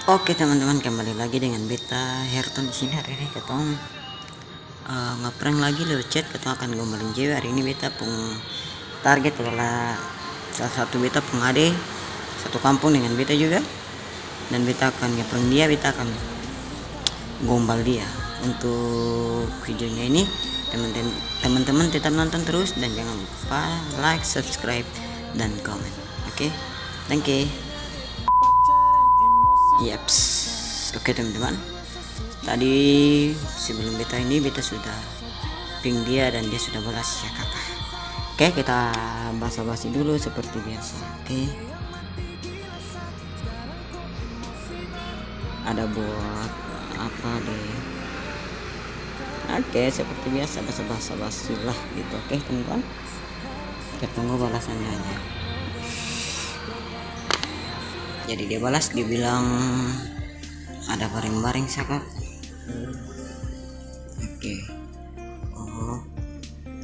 Oke teman-teman, kembali lagi dengan beta Herton di sini. Hari ini ketong ngeprank lagi lewat chat. Ketong akan gombalin cewek. Hari ini beta pun target adalah salah satu beta pun ade satu kampung dengan beta juga, dan beta akan ngeprank dia. Beta akan gombal dia. Untuk videonya ini teman-teman tetap nonton terus, dan jangan lupa like, subscribe, dan komen. Oke, thank you. Yaps. Oke teman-teman, tadi sebelum beta ini beta sudah ping dia dan dia sudah balas ya kakak. Oke, kita basa-basi dulu seperti biasa. Oke, ada buat apa deh? Oke, seperti biasa basa-basi lah gitu. Oke teman-teman, kita tunggu balasannya aja. Jadi dia balas, dia bilang ada bareng-bareng sakak. Oke. Oh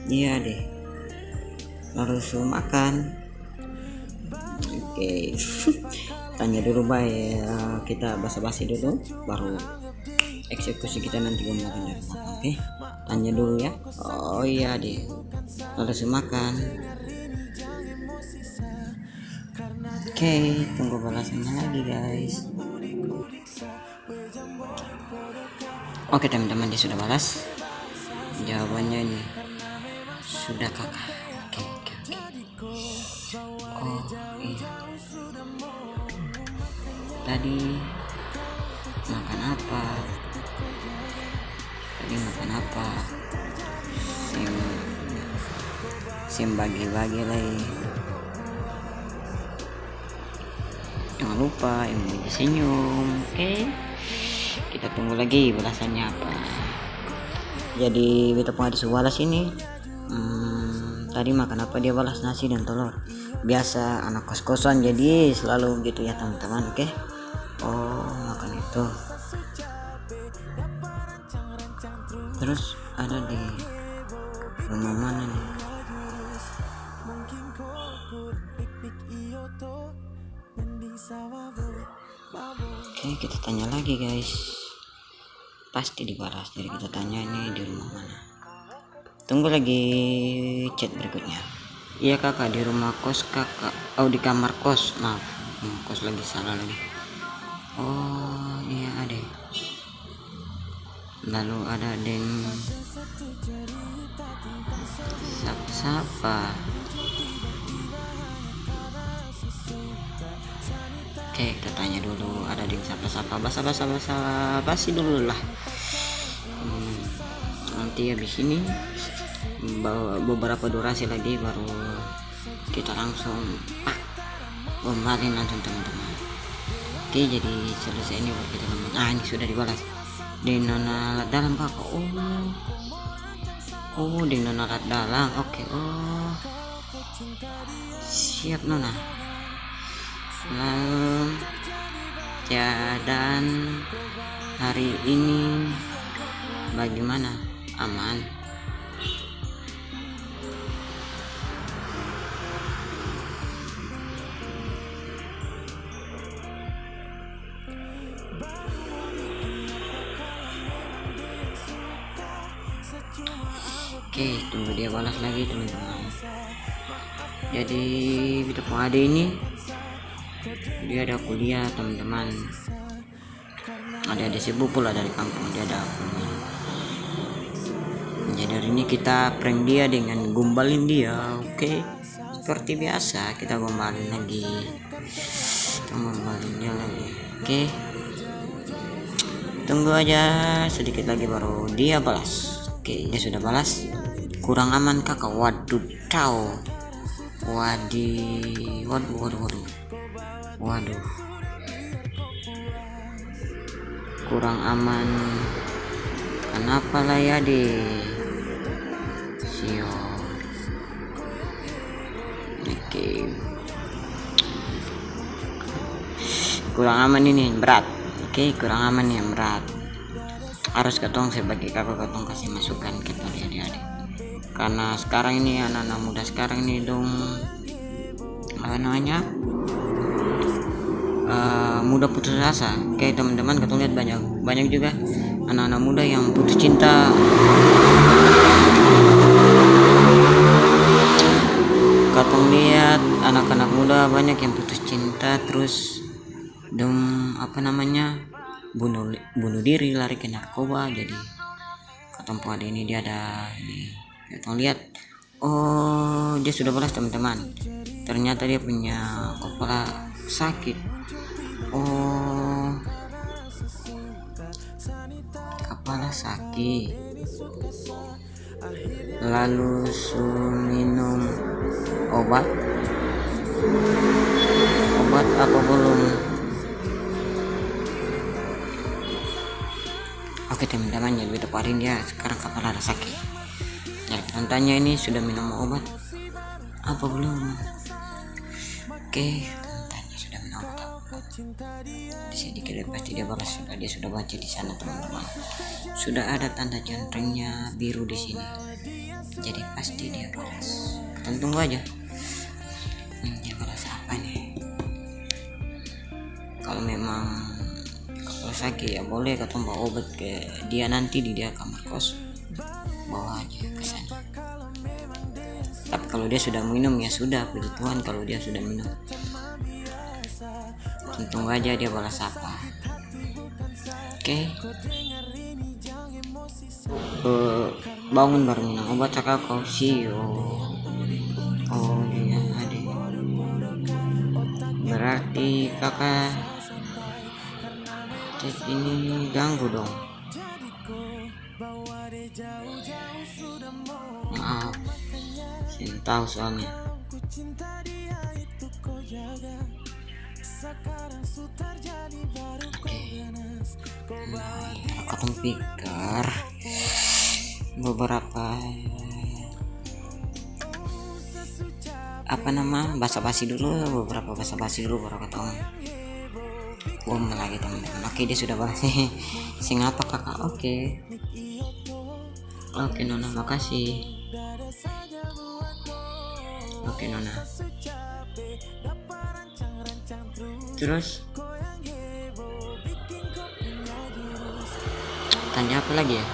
iya deh, harus makan. Oke. Tanya dulu baik, kita basa-basi dulu baru eksekusi kita nanti gombalin dari makan. Oke, tanya dulu ya. Oh iya deh, harus makan. Oke, tunggu balasannya lagi guys. Oke teman-teman, dia sudah balas. Jawabannya ini sudah kakak. Oke. Oh iya, tadi makan apa? Sim bagi-bagi lagi. Jangan lupa emoji senyum. Oke, kita tunggu lagi balasannya apa. Jadi beta pengadis balas ini, tadi makan apa? Dia balas nasi dan telur. Biasa anak kos-kosan jadi selalu gitu ya teman-teman. Oke. Oh, makan itu. Terus ada di rumah mana nih? Oke, kita tanya lagi guys. Pasti dibalas. Jadi kita tanya ini di rumah mana. Tunggu lagi chat berikutnya. Iya kakak, di rumah kos kakak. Oh, di kamar kos. Maaf, kos lagi, salah lagi. Oh iya adek. Lalu ada deng siapa? Oke, kita tanya dulu ada deng siapa. Basa dulu lah. Nanti habis ini beberapa durasi lagi baru kita langsung gombalin langsung teman-teman. Oke, jadi selesai ini baru kita ngomong. Ini sudah dibalas. Di nona dalam kakak. Oh di nona dalam. Oke. Oh siap nona. Lalu dan hari ini bagaimana? Aman? Oke, tunggu dia balas lagi teman-teman. Jadi kita ade ini dia ada kuliah teman-teman. Ada sepupu lah dari kampung, dia ada kuliah. Jadi hari ini kita prank dia dengan gombalin dia. Oke, seperti biasa kita gombalin lagi. Gombalin lagi. Oke, tunggu aja sedikit lagi baru dia balas. Oke, dia sudah balas. Kurang aman kakak. Waduh, tahu. Waduh. Kurang aman. Kenapa lah ya deh? Sio. Oke. Kurang aman ini berat. Oke, kurang aman yang berat. Harus ketong sebagai kakak ketong kasih masukan ke adik-adik. Karena sekarang ini anak-anak muda sekarang ini dong apa namanya mudah putus asa. Oke teman-teman, kita lihat banyak juga anak-anak muda yang putus cinta. Katong lihat anak-anak muda banyak yang putus cinta terus bunuh diri, lari ke narkoba. Jadi katong pada ini dia ada ini, katong lihat dia sudah balas teman-teman, ternyata dia punya kepala sakit. Kepala sakit, lalu minum obat apa belum? Oke teman-teman, jadi kita parin dia sekarang kepala sakit. Jadi tanya ini sudah minum obat apa belum? Oke, tanya sudah minum obat apa belum? Di sini kita pasti dia balas, dia sudah baca di sana teman-teman. Sudah ada tanda centringnya biru di sini. Jadi pasti dia balas. Kita tunggu aja. Dia balas apa nih? Kalau memang kalau sakit ya boleh katong bawa obat ke dia, nanti di dia kamar kos bawa aja ke sana. Tapi kalau dia sudah minum ya sudah, puji Tuhan kalau dia sudah minum. Tunggu aja dia balas apa. Oke. Bangun baru minum obat cakap kau sio. Iya adik. Berarti kakak cek ini ganggu dong. Maaf, saya tahu soalnya. Aku pikir beberapa basa-basi dulu baru ketemu lagi teman-teman. Oke, dia sudah balas. Sing apa kakak? Oke Nona, makasih. Oke Nona. Terus tanya apa lagi ya?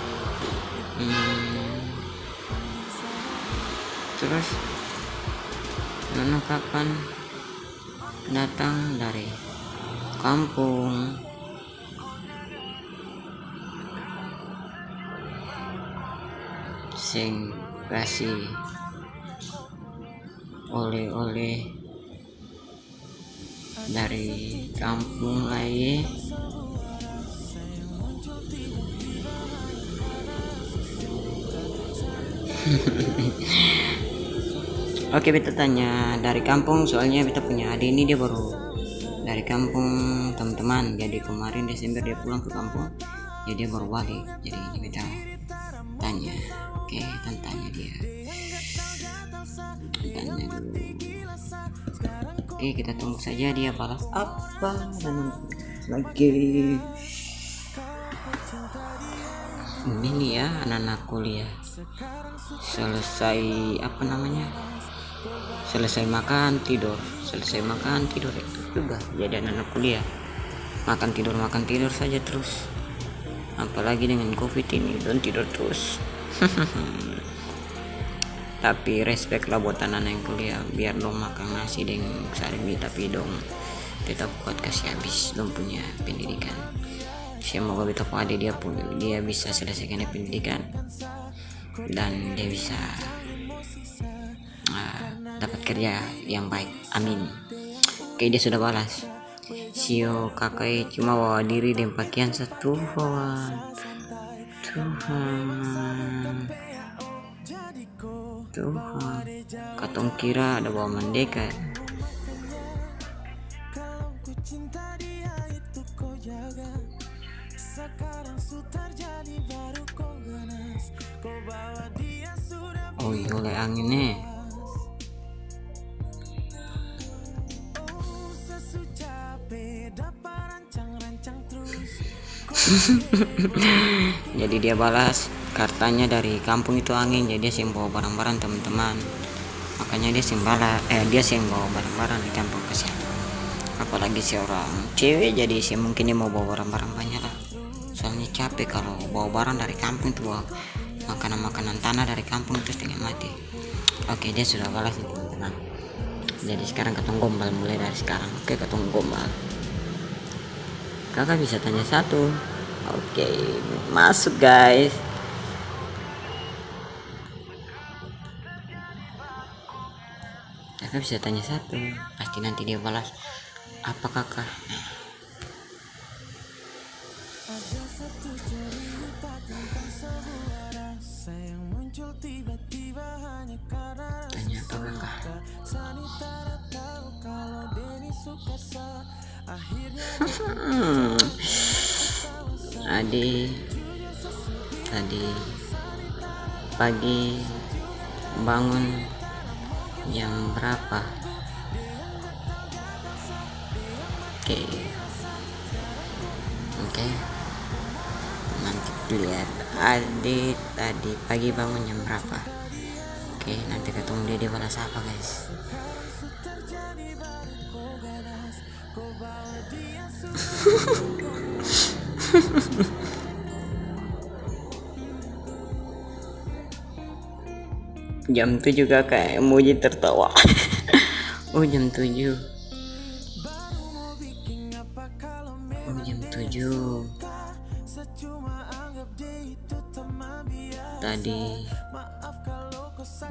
Terus Nona kapan datang dari kampung? Sing kasih oleh-oleh dari kampung lagi. Oke, beta tanya dari kampung soalnya beta punya adik ini dia baru dari kampung teman-teman. Jadi kemarin Desember dia pulang ke kampung, jadi dia baru balik. Jadi ini beta tanya. Oke, tanya dia. Tanya dulu. Oke, kita tunggu saja dia balas apa lagi. Ini nih ya anak-anak kuliah selesai selesai makan tidur itu juga jadi anak-anak kuliah makan tidur saja terus, apalagi dengan covid ini dan tidur terus. Tapi respect lah buat anak yang kuliah, biar dong makan nasi dengan sarimi tapi dong tetap kuat kasih habis dong punya pendidikan. Semoga beta pada dia bisa selesaikan pendidikan dan dia bisa dapat kerja yang baik, amin. Oke, dia sudah balas. Sio kakak cuma bawa diri dan pakaian Tuhan. Katong kira ada bawa mendeka. Oh iya, oleh angin nih. Jadi dia balas kartanya dari kampung itu angin, jadi dia sing bawa barang-barang teman-teman, makanya dia sing bawa barang-barang di kampung ke sana. apalagi seorang cewek, jadi sih mungkin dia mau bawa barang-barang banyak lah, soalnya capek kalau bawa barang dari kampung itu, bawa makanan-makanan tanah dari kampung itu setengah mati. Oke, dia sudah balas nih teman-teman. Jadi sekarang ketong gombal mulai dari sekarang. Oke, ketong gombal. Kakak bisa tanya satu. Oke, masuk guys. Kakak bisa tanya satu, pasti nanti dia balas apa kakak. Tanya apa kakak? Tadi pagi bangun jam berapa? Oke, nanti dilihat Adi tadi pagi bangun jam berapa. Oke, nanti ketemu dia balas apa guys. Jam 7 kakak, emoji tertawa. Oh jam 7. Oh jam 7. Tadi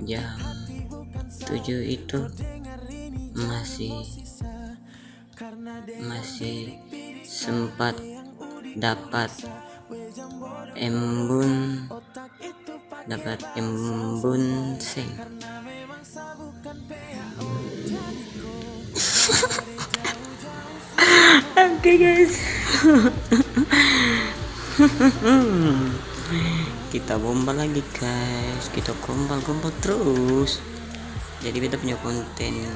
jam 7 itu masih sempat dapat embun seng. Oke guys. Kita gombal lagi guys, kita gombal terus. Jadi kita punya konten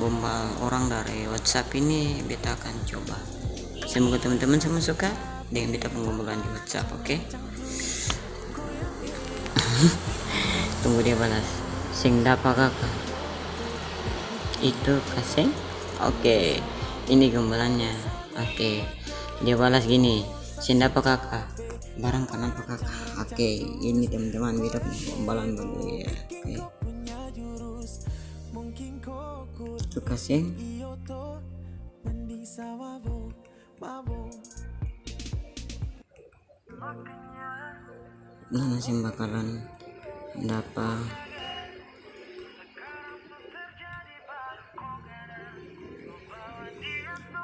gombal orang dari WhatsApp ini, beta akan coba. Semoga teman-teman semua suka dengan beta penggombalan di WhatsApp. Oke. Tunggu dia balas. Sing dapa kakak itu kasih. Oke, ini gombalannya. Oke, dia balas gini, sing dapa kakak barang kenapa kakak. Oke, ini teman-teman beta gombalan dulu ya. Oke, itu kasih. Nah, masih bakalan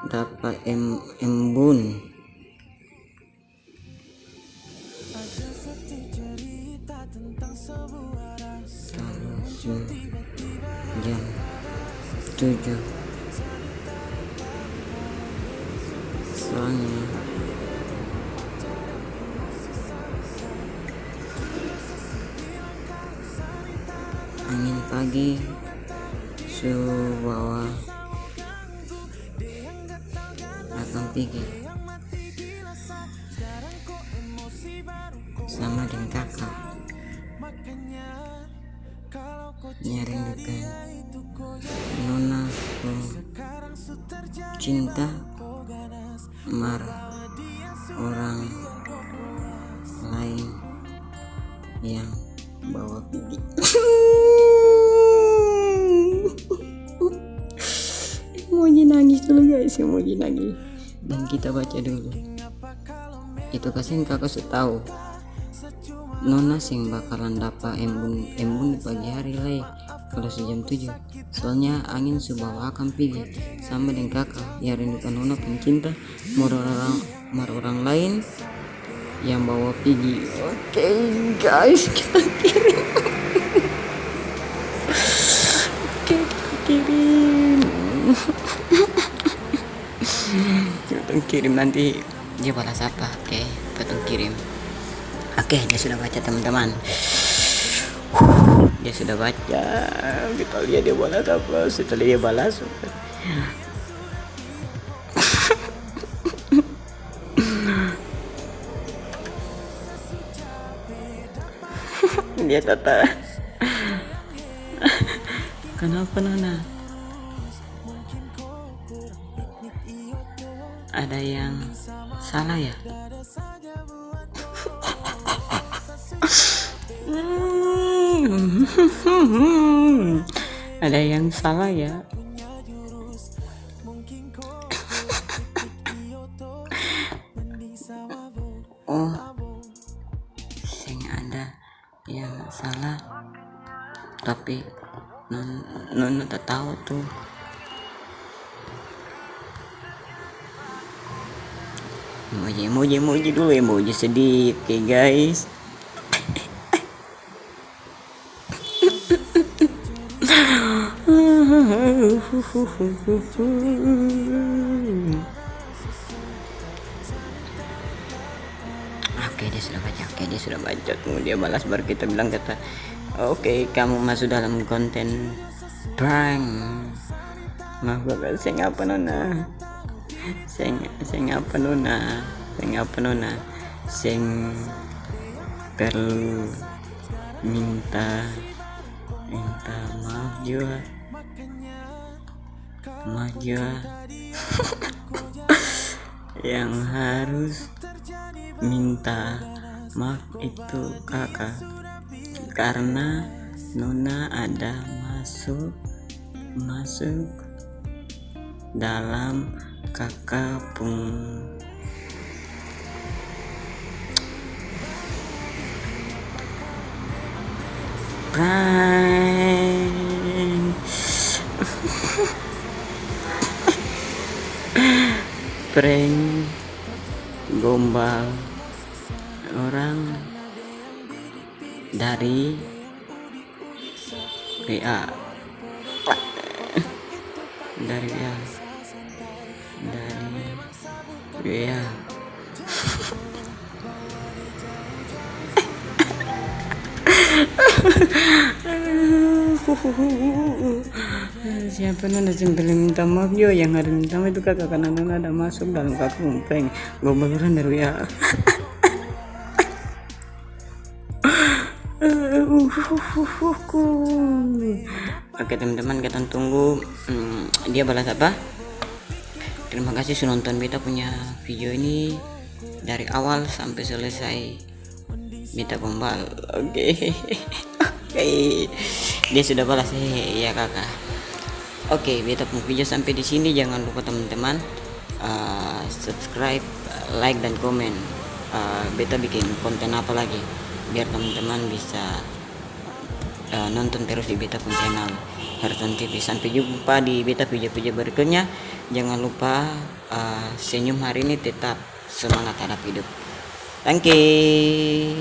dapat embun. Jam 7 soalnya angin pagi bawa akan pergi sama dengan kakak nyerindukan nona cinta marah orang lain yang bawa pergi. Emoji nangis dulu guys, emoji nangis. Dan kita baca dulu. Itu kasihin kakak sudah tahu nona sing bakalan dapat embun di pagi hari lagi kalau sejam 7. Soalnya angin subawa akan pergi sama dengan kakak yang rindukan nona pencinta mar orang lain yang bawa pergi. Oke guys, kita kirim. Oke, kita kirim. Kita kirim, nanti dia balas apa. Oke, kita kirim. Oke, dia sudah baca teman-teman. Dia sudah baca. Kita lihat dia balas apa. Setelah dia balas, dia tata. Kenapa nona? ada yang salah ya? Ada yang salah ya? Oh, sing ada yang salah, tapi non tak tahu tuh. Emoji dulu, emoji sedih, oke guys. Oke, dia sudah baca. Tunggu dia balas baru kita bilang kata, oke, kamu masuk dalam konten prank. Maaf kakak, saya ngapa nona? Saya ngapa nona? Saya perlu minta maaf juga. Yang harus minta maaf itu kakak, karena nona ada masuk dalam kakak pun prank. Prank gombal orang dari WA, dari WA. Siapa nona simpel minta maaf yo, yang harus minta maaf itu kakak, karena nona ada masuk dalam kakak prank gombal orang dari WA. Oke teman-teman, kita tunggu dia balas apa. Terima kasih sudah nonton beta punya video ini dari awal sampai selesai. Beta gombal. Oke. Dia sudah balas, ya kakak. Oke, beta punya video sampai di sini. Jangan lupa teman-teman subscribe, like dan komen. Beta bikin konten apa lagi biar teman-teman bisa nonton terus di beta pun channel Herton TV. Sampai jumpa di beta video-video berikutnya. Jangan lupa senyum hari ini, tetap semangat hadap hidup. Thank you.